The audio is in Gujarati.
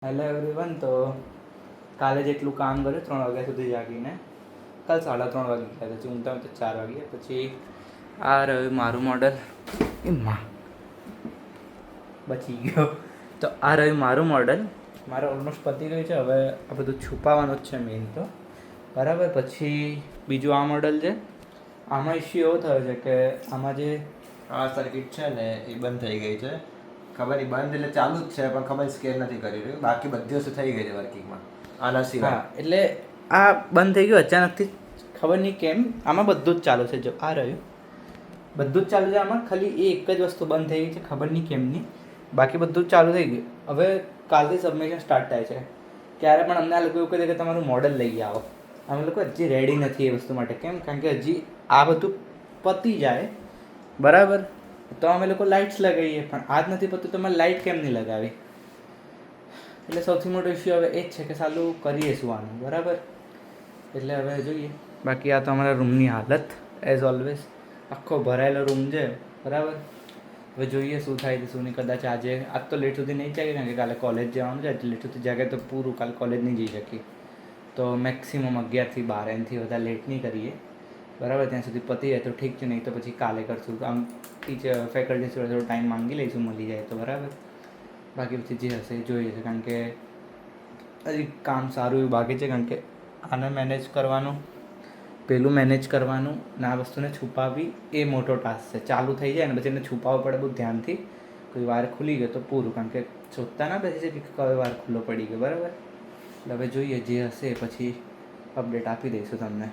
Hello everyone. તો કાલે જેટલું કામ કર્યું 3 વાગ્યા સુધી જાગીને, કાલ 3:30 વાગે ગયા પછી ઊંઘતા તો 4 વાગ્યા. પછી આ રહ્યું મારું મોડલ, એમાં બચી ગયો. તો આ રહ્યું મારું મોડલ. મારે ઓલમોસ્ટ પતી ગયું છે. હવે આ બધું છુપાવવાનું જ છે મેઇન તો, બરાબર. પછી બીજું આ મોડલ છે. આમાં ઇશ્યુ એવો થયો છે કે આમાં જે આ સર્કિટ છે ને એ બંધ થઈ ગઈ છે. ખબર નહીં, બંધ એટલે ચાલુ જ છે પણ ખબર સ્કેન નથી કરી રહ્યું. બાકી બધી વસ્તુ થઈ ગઈ છે વર્કિંગમાં આના સિવાય. હા, એટલે આ બંધ થઈ ગયું અચાનકથી, ખબર નહીં કેમ. આમાં બધું જ ચાલુ છે. જો આ રહ્યું બધું જ ચાલુ છે. આમાં ખાલી એ એક જ વસ્તુ બંધ થઈ ગઈ છે, ખબર નહીં કેમની. બાકી બધું જ ચાલુ થઈ ગયું. હવે કાલથી સબમિશન સ્ટાર્ટ થાય છે. ત્યારે પણ અમને આ લોકો એવું કહે છે કે તમારું મોડલ લઈ આવો. અમે લોકો હજી રેડી નથી એ વસ્તુ માટે. કેમ? કારણ કે હજી આ બધું પતી જાય, બરાબર, તો અમે લોકો લાઇટ્સ લગાવીએ. પણ આજ નથી પતું તો અમે લાઇટ કેમ નહીં લગાવી? એટલે સૌથી મોટો ઇશ્યુ હવે એ જ છે કે સાલું કરીએ શું આનું, બરાબર. એટલે હવે જોઈએ. બાકી આ તો અમારા રૂમની હાલત એઝ ઓલવેઝ આખો ભરાયેલો રૂમ છે, બરાબર. હવે જોઈએ શું થાય છે શું નહીં. કદાચ આજે આજ તો લેટ સુધી નહીં જાગે, કારણ કે કાલે કોલેજ જવાનું છે. લેટ સુધી જાગે તો પૂરું, કાલે કોલેજ નહીં જઈ શકીએ. તો મેક્સિમમ 11 થી 12, એનાથી વધારે લેટ નહીં કરીએ, બરાબર. ત્યાં સુધી પતી જાય તો ઠીક છે, નહીં તો પછી કાલે કરશું. આમ ટીચર ફેકલ્ટી થોડો ટાઈમ માંગી લઈશું, મળી જાય તો, બરાબર. બાકી પછી જે હશે એ જોઈએ છે, કારણ કે હજી કામ સારું એવું બાકી છે. કારણ કે આને મેનેજ કરવાનું, પેલું મેનેજ કરવાનું ને આ વસ્તુને છુપાવવી એ મોટો ટાસ્ક છે. ચાલુ થઈ જાય ને પછી એને છુપાવવું પડે બહુ ધ્યાનથી. કોઈ વાર ખુલી ગયો તો પૂરું, કારણ કે શોધતા ના બેસી છે કે કઈ વાર ખુલ્લો પડી ગયો, બરાબર. એટલે હવે જોઈએ જે હશે પછી અપડેટ આપી દઈશું તમને.